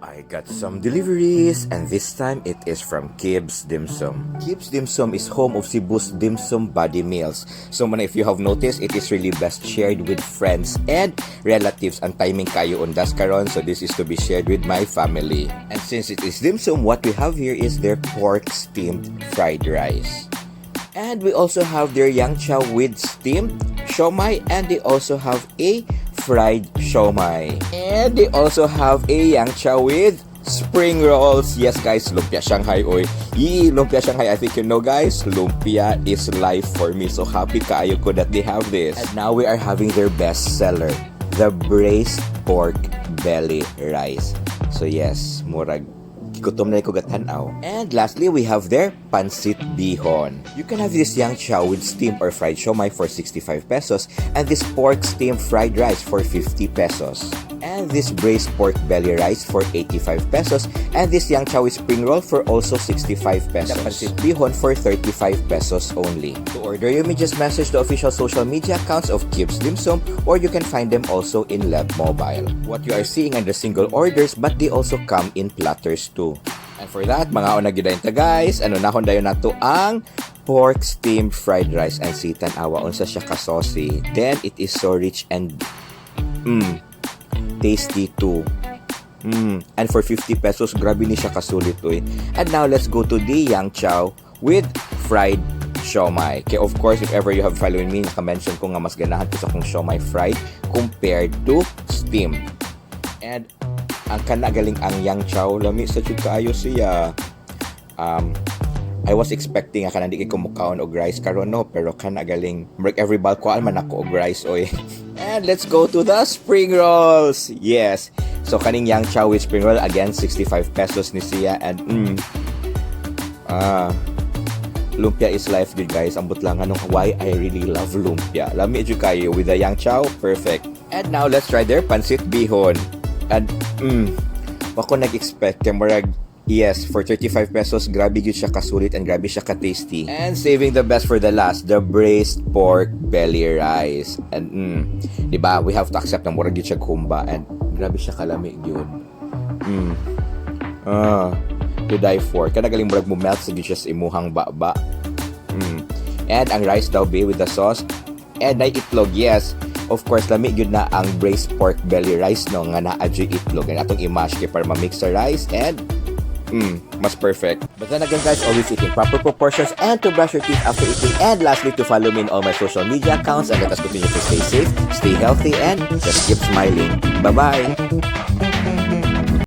I got some deliveries, and this time it is from KIBS Dimsum. KIBS Dimsum is home of Cebu's dimsum body meals. So if you have noticed, it is really best shared with friends and relatives. Ang timing kayo Undas karon, so this is to be shared with my family. And since it is dimsum, what we have here is their pork steamed fried rice. And we also have their Chow with steamed siomai, and they also have a fried siomai. And they also have a Chow with spring rolls. Yes guys, lumpia Shanghai oy. Lumpia Shanghai, I think you know guys, lumpia is life for me. So happy kaayo ko that they have this. And now we are having their best seller, the braised pork belly rice. So yes, murag gutom na ko gatanaw. And lastly, we have their Pancit Bihon. You can have this Chow with steamed or fried siomai for 65 pesos and this pork steamed fried rice for 50 pesos. And this braised pork belly rice for 85 pesos and this Chow with spring roll for also 65 pesos. The Pancit Bihon for 35 pesos only. To order, you may just message the official social media accounts of KIBS Dimsum or you can find them also in Lab Mobile. What you are seeing are the single orders but they also come in platters too. And for that, mga onagidayin ta guys, nahon dayon nato ang pork steamed fried rice and sitan awa unsa siya ka saucy. Then it is so rich and tasty too. And for 50 pesos, grabe ni siya kasulit oy. And now let's go to the Chow with fried siomai. Okay, of course, if ever you have following me, naka-mention ko nga mas ganahan ko sa kong siomai fried compared to steamed. And ang kanagaling ang Chow, lami sa chud kaayo siya. I was expecting nga kanang di kay kumukaon og rice karon no, pero kanagaling break every ball ko man ako og rice oy. And let's go to the spring rolls. Yes. So kaning Chow with spring roll again 65 pesos ni siya and lumpia is life good guys. Ambot lang anong why I really love lumpia. Lami jud kayo with the Chow, perfect. And now let's try their Pancit Bihon. And wako nag-expect kay murag yes, for 35 pesos grabe gyud siya kasulit and grabe siya ka-tasty. And saving the best for the last, the braised pork belly rice. And di ba, we have to accept na murag gyud siya kumba and grabe siya kalami gyud. To die for. Kanagaling murag mo melt sa gyud siya sa imuhang baba. And ang rice daw be with the sauce and ay itlog, yes. Of course, lami gyud na ang braised pork belly rice no nga naa jud itlog and atong i-mash kay para ma-mix sa rice and mas perfect. But then again guys, always eating proper proportions and to brush your teeth after eating. And lastly, to follow me in all my social media accounts and let us continue to stay safe, stay healthy and just keep smiling. Bye-bye!